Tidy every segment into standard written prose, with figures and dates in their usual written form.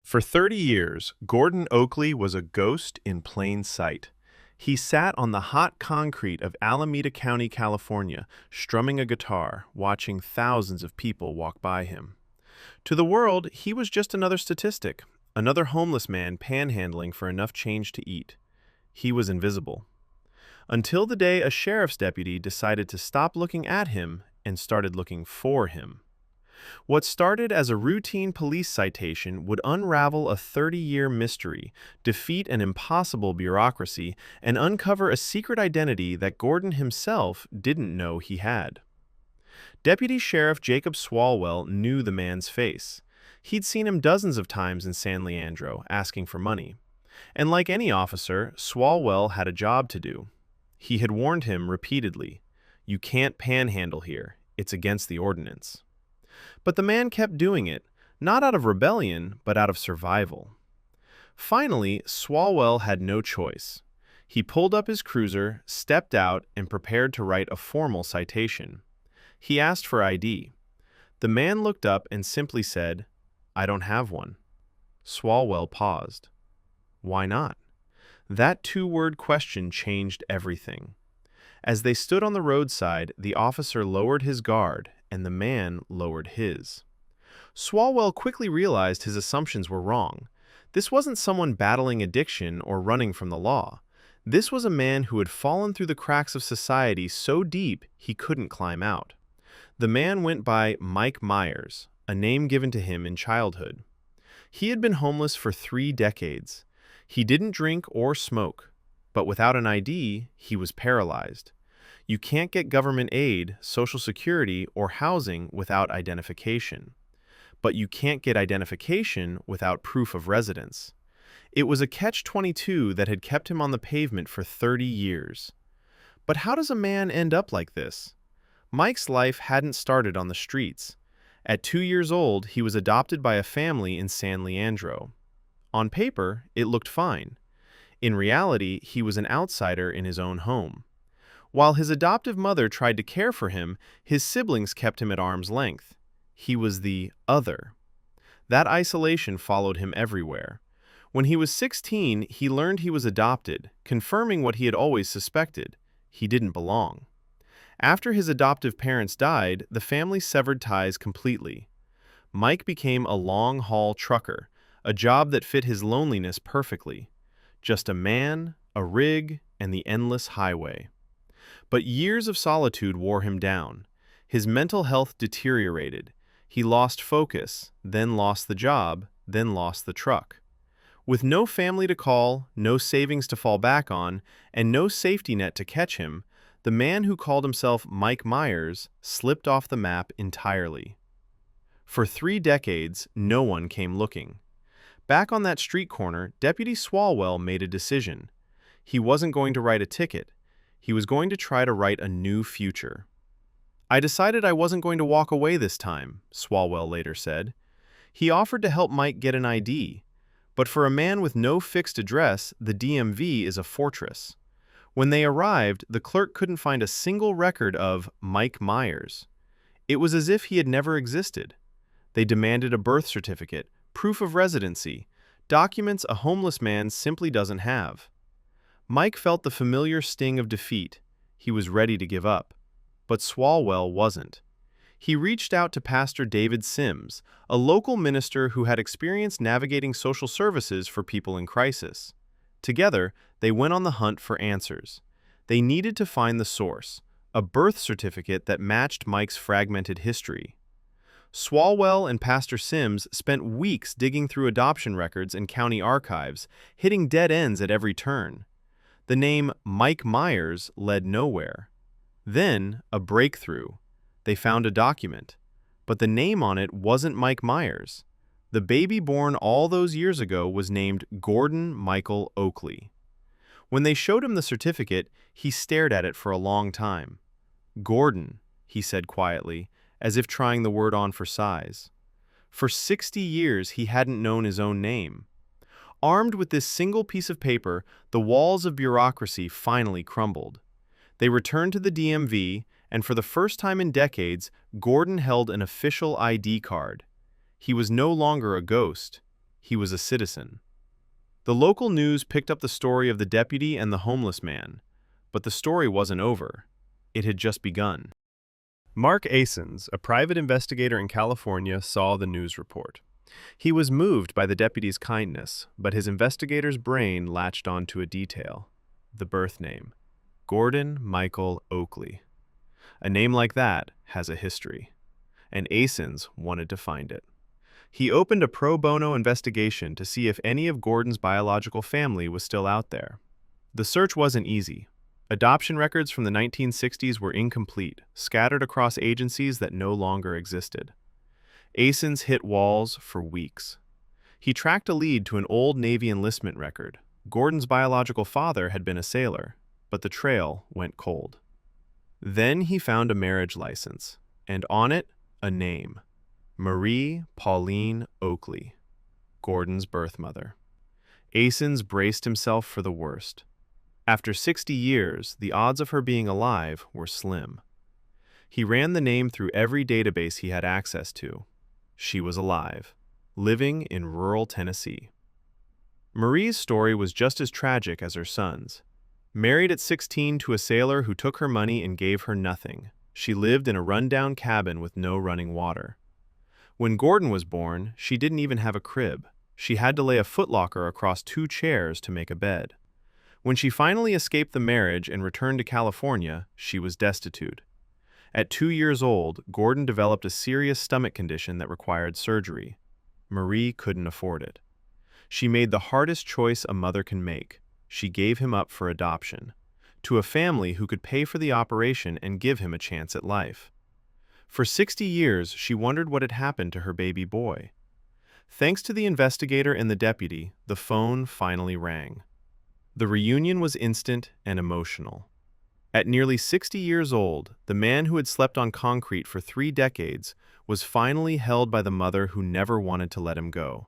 For 30 years, Gordon Oakley was a ghost in plain sight. He sat on the hot concrete of Alameda County, California, strumming a guitar, watching thousands of people walk by him. To the world, he was just another statistic, another homeless man panhandling for enough change to eat. He was invisible. Until the day a sheriff's deputy decided to stop looking at him and started looking for him. What started as a routine police citation would unravel a 30-year mystery, defeat an impossible bureaucracy, and uncover a secret identity that Gordon himself didn't know he had. Deputy Sheriff Jacob Swalwell knew the man's face. He'd seen him dozens of times in San Leandro, asking for money. And like any officer, Swalwell had a job to do. He had warned him repeatedly, "You can't panhandle here. It's against the ordinance." But the man kept doing it, not out of rebellion, but out of survival. Finally, Swalwell had no choice. He pulled up his cruiser, stepped out, and prepared to write a formal citation. He asked for ID. The man looked up and simply said, "I don't have one." Swalwell paused. Why not? That two-word question changed everything. As they stood on the roadside, the officer lowered his guard, and the man lowered his. Swalwell quickly realized his assumptions were wrong. This wasn't someone battling addiction or running from the law. This was a man who had fallen through the cracks of society so deep he couldn't climb out. The man went by Mike Myers, a name given to him in childhood. He had been homeless for 3 decades. He didn't drink or smoke, but without an ID, he was paralyzed. You can't get government aid, Social Security, or housing without identification. But you can't get identification without proof of residence. It was a catch-22 that had kept him on the pavement for 30 years. But how does a man end up like this? Mike's life hadn't started on the streets. At 2 years old, he was adopted by a family in San Leandro. On paper, it looked fine. In reality, he was an outsider in his own home. While his adoptive mother tried to care for him, his siblings kept him at arm's length. He was the other. That isolation followed him everywhere. When he was 16, he learned he was adopted, confirming what he had always suspected. He didn't belong. After his adoptive parents died, the family severed ties completely. Mike became a long-haul trucker, a job that fit his loneliness perfectly. Just a man, a rig, and the endless highway. But years of solitude wore him down. His mental health deteriorated. He lost focus, then lost the job, then lost the truck. With no family to call, no savings to fall back on, and no safety net to catch him, the man who called himself Mike Myers slipped off the map entirely. For 3 decades, no one came looking. Back on that street corner, Deputy Swalwell made a decision. He wasn't going to write a ticket. He was going to try to write a new future. "I decided I wasn't going to walk away this time," Swalwell later said. He offered to help Mike get an ID. But for a man with no fixed address, the DMV is a fortress. When they arrived, the clerk couldn't find a single record of Mike Myers. It was as if he had never existed. They demanded a birth certificate, proof of residency, documents a homeless man simply doesn't have. Mike felt the familiar sting of defeat. He was ready to give up. But Swalwell wasn't. He reached out to Pastor David Sims, a local minister who had experience navigating social services for people in crisis. Together, they went on the hunt for answers. They needed to find the source, a birth certificate that matched Mike's fragmented history. Swalwell and Pastor Sims spent weeks digging through adoption records and county archives, hitting dead ends at every turn. The name Mike Myers led nowhere. Then, a breakthrough. They found a document. But the name on it wasn't Mike Myers. The baby born all those years ago was named Gordon Michael Oakley. When they showed him the certificate, he stared at it for a long time. "Gordon," he said quietly, as if trying the word on for size. For 60 years, he hadn't known his own name. Armed with this single piece of paper, the walls of bureaucracy finally crumbled. They returned to the DMV, and for the first time in decades, Gordon held an official ID card. He was no longer a ghost. He was a citizen. The local news picked up the story of the deputy and the homeless man, but the story wasn't over. It had just begun. Mark Asens, a private investigator in California, saw the news report. He was moved by the deputy's kindness, but his investigator's brain latched onto a detail: the birth name, Gordon Michael Oakley. A name like that has a history, and Asens wanted to find it. He opened a pro bono investigation to see if any of Gordon's biological family was still out there. The search wasn't easy. Adoption records from the 1960s were incomplete, scattered across agencies that no longer existed. Asens hit walls for weeks. He tracked a lead to an old Navy enlistment record. Gordon's biological father had been a sailor, but the trail went cold. Then he found a marriage license, and on it, a name: Marie Pauline Oakley, Gordon's birth mother. Asens braced himself for the worst. After 60 years, the odds of her being alive were slim. He ran the name through every database he had access to. She was alive, living in rural Tennessee. Marie's story was just as tragic as her son's. Married at 16 to a sailor who took her money and gave her nothing, she lived in a rundown cabin with no running water. When Gordon was born, she didn't even have a crib. She had to lay a footlocker across 2 chairs to make a bed. When she finally escaped the marriage and returned to California, she was destitute. At 2 years old, Gordon developed a serious stomach condition that required surgery. Marie couldn't afford it. She made the hardest choice a mother can make. She gave him up for adoption, to a family who could pay for the operation and give him a chance at life. For 60 years, she wondered what had happened to her baby boy. Thanks to the investigator and the deputy, the phone finally rang. The reunion was instant and emotional. At nearly 60 years old, the man who had slept on concrete for 3 decades was finally held by the mother who never wanted to let him go.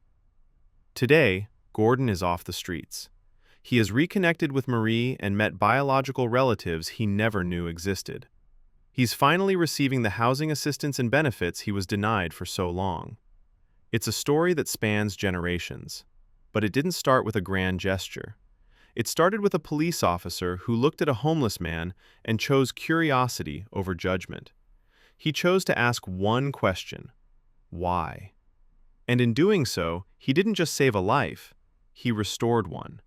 Today, Gordon is off the streets. He has reconnected with Marie and met biological relatives he never knew existed. He's finally receiving the housing assistance and benefits he was denied for so long. It's a story that spans generations, but it didn't start with a grand gesture. It started with a police officer who looked at a homeless man and chose curiosity over judgment. He chose to ask one question: why? And in doing so, he didn't just save a life, he restored one.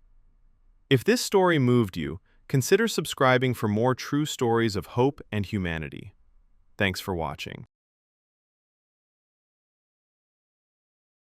If this story moved you, consider subscribing for more true stories of hope and humanity. Thanks for watching.